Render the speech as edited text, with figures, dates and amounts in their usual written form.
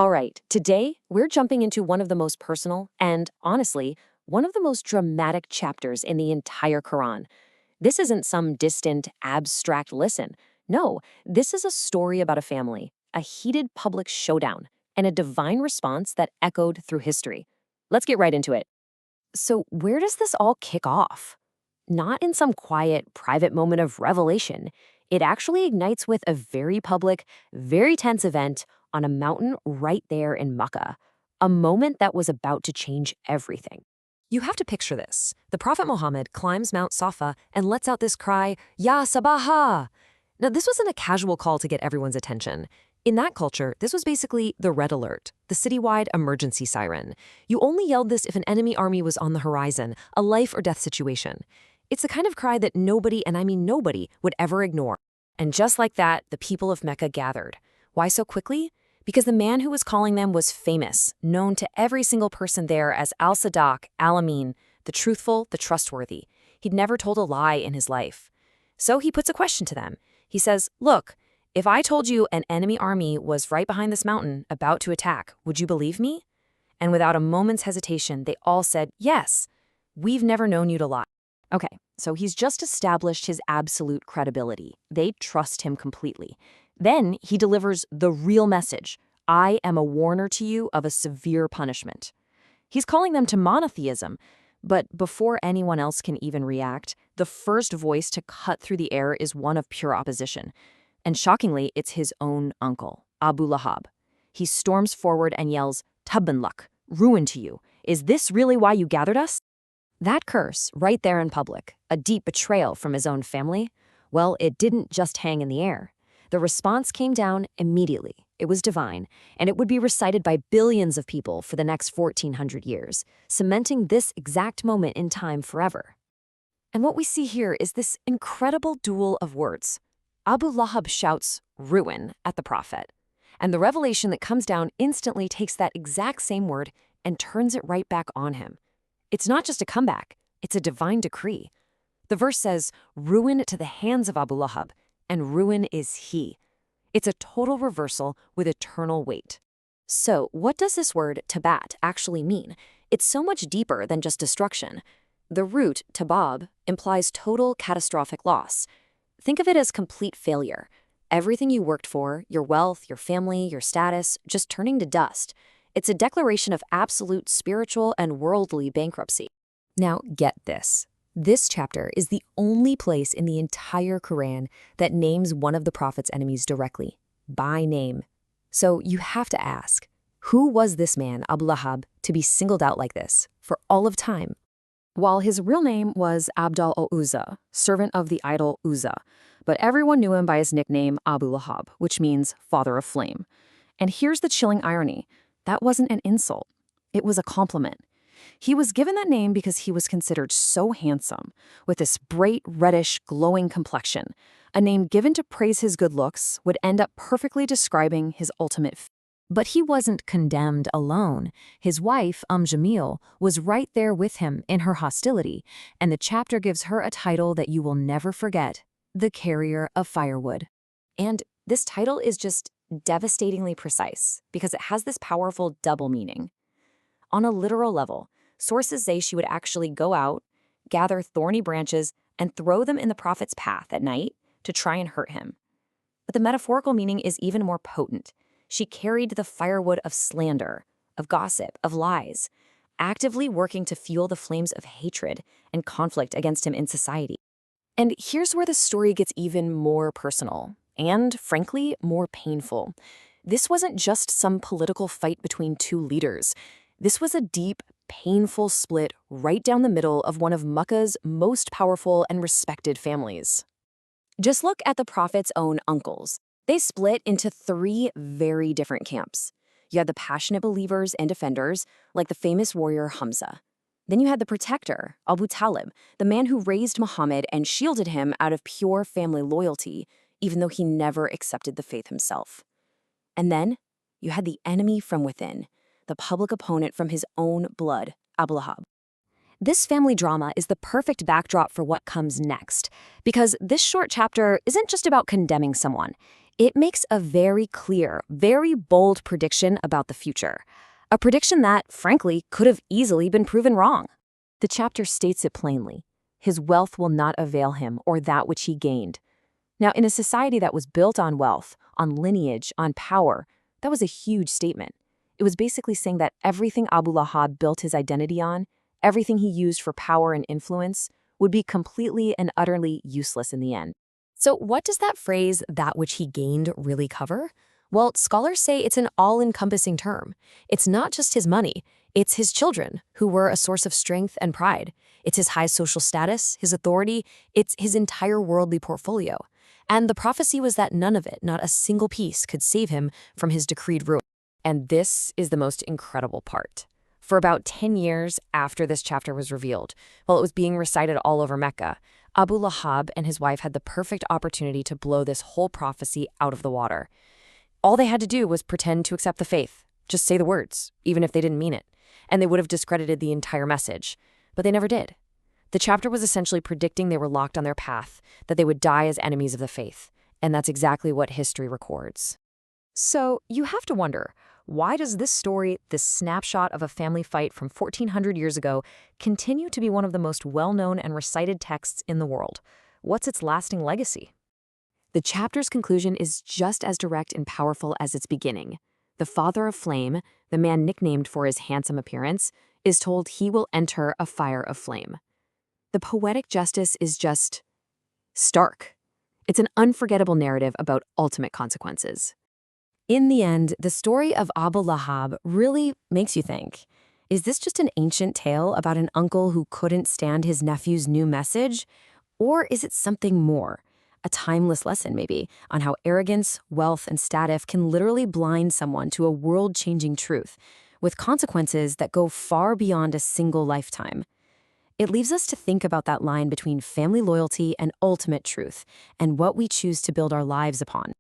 All right, today we're jumping into one of the most personal and, honestly, one of the most dramatic chapters in the entire Quran. This isn't some distant, abstract listen. No, this is a story about a family, a heated public showdown, and a divine response that echoed through history. Let's get right into it. So, where does this all kick off? Not in some quiet, private moment of revelation. It actually ignites with a very public, very tense event on a mountain right there in Makkah, a moment that was about to change everything. You have to picture this. The Prophet Muhammad climbs Mount Safa and lets out this cry, Ya Sabaha! Now, this wasn't a casual call to get everyone's attention. In that culture, this was basically the red alert, the citywide emergency siren. You only yelled this if an enemy army was on the horizon, a life or death situation. It's the kind of cry that nobody, and I mean nobody, would ever ignore. And just like that, the people of Mecca gathered. Why so quickly? Because the man who was calling them was famous, known to every single person there as Al-Sadaq, Al-Amin, the truthful, the trustworthy. He'd never told a lie in his life. So he puts a question to them. He says, look, if I told you an enemy army was right behind this mountain, about to attack, would you believe me? And without a moment's hesitation, they all said, yes, we've never known you to lie. Okay, so he's just established his absolute credibility. They trust him completely. Then he delivers the real message. I am a warner to you of a severe punishment. He's calling them to monotheism, but before anyone else can even react, the first voice to cut through the air is one of pure opposition. And shockingly, it's his own uncle, Abu Lahab. He storms forward and yells, Tabban lak, ruin to you. Is this really why you gathered us? That curse, right there in public, a deep betrayal from his own family, well, it didn't just hang in the air. The response came down immediately. It was divine, and it would be recited by billions of people for the next 1,400 years, cementing this exact moment in time forever. And what we see here is this incredible duel of words. Abu Lahab shouts, ruin, at the prophet. And the revelation that comes down instantly takes that exact same word and turns it right back on him. It's not just a comeback, it's a divine decree. The verse says, ruin to the hands of Abu Lahab, and ruin is he. It's a total reversal with eternal weight. So, what does this word tabat actually mean? It's so much deeper than just destruction. The root, tabab, implies total catastrophic loss. Think of it as complete failure. Everything you worked for, your wealth, your family, your status, just turning to dust. It's a declaration of absolute spiritual and worldly bankruptcy. Now, get this. This chapter is the only place in the entire Quran that names one of the Prophet's enemies directly, by name. So you have to ask, who was this man, Abu Lahab, to be singled out like this for all of time? While his real name was Abdul al-Uzza, servant of the idol Uzza, but everyone knew him by his nickname Abu Lahab, which means father of flame. And here's the chilling irony. That wasn't an insult. It was a compliment. He was given that name because he was considered so handsome, with this bright, reddish, glowing complexion. A name given to praise his good looks would end up perfectly describing his ultimate fate. But he wasn't condemned alone. His wife, Jamil, was right there with him in her hostility, and the chapter gives her a title that you will never forget, the carrier of firewood. And this title is just devastatingly precise because it has this powerful double meaning. On a literal level, sources say she would actually go out, gather thorny branches, and throw them in the prophet's path at night to try and hurt him. But the metaphorical meaning is even more potent. She carried the firewood of slander, of gossip, of lies, actively working to fuel the flames of hatred and conflict against him in society. And here's where the story gets even more personal and, frankly, more painful. This wasn't just some political fight between two leaders. This was a deep, painful split right down the middle of one of Makkah's most powerful and respected families. Just look at the Prophet's own uncles. They split into three very different camps. You had the passionate believers and defenders, like the famous warrior Hamza. Then you had the protector, Abu Talib, the man who raised Muhammad and shielded him out of pure family loyalty, even though he never accepted the faith himself. And then you had the enemy from within, the public opponent from his own blood, Abu Lahab. This family drama is the perfect backdrop for what comes next, because this short chapter isn't just about condemning someone. It makes a very clear, very bold prediction about the future. A prediction that, frankly, could have easily been proven wrong. The chapter states it plainly. His wealth will not avail him or that which he gained. Now, in a society that was built on wealth, on lineage, on power, that was a huge statement. It was basically saying that everything Abu Lahab built his identity on, everything he used for power and influence, would be completely and utterly useless in the end. So what does that phrase, that which he gained, really cover? Well, scholars say it's an all-encompassing term. It's not just his money. It's his children, who were a source of strength and pride. It's his high social status, his authority. It's his entire worldly portfolio. And the prophecy was that none of it, not a single piece, could save him from his decreed ruin. And this is the most incredible part. For about 10 years after this chapter was revealed, while it was being recited all over Mecca, Abu Lahab and his wife had the perfect opportunity to blow this whole prophecy out of the water. All they had to do was pretend to accept the faith, just say the words, even if they didn't mean it, and they would have discredited the entire message. But they never did. The chapter was essentially predicting they were locked on their path, that they would die as enemies of the faith, and that's exactly what history records. So you have to wonder, why does this story, this snapshot of a family fight from 1400 years ago, continue to be one of the most well-known and recited texts in the world? What's its lasting legacy? The chapter's conclusion is just as direct and powerful as its beginning. The father of flame, the man nicknamed for his handsome appearance, is told he will enter a fire of flame. The poetic justice is just stark. It's an unforgettable narrative about ultimate consequences. In the end, the story of Abu Lahab really makes you think, is this just an ancient tale about an uncle who couldn't stand his nephew's new message? Or is it something more? A timeless lesson, maybe, on how arrogance, wealth, and status can literally blind someone to a world-changing truth, with consequences that go far beyond a single lifetime. It leaves us to think about that line between family loyalty and ultimate truth, and what we choose to build our lives upon.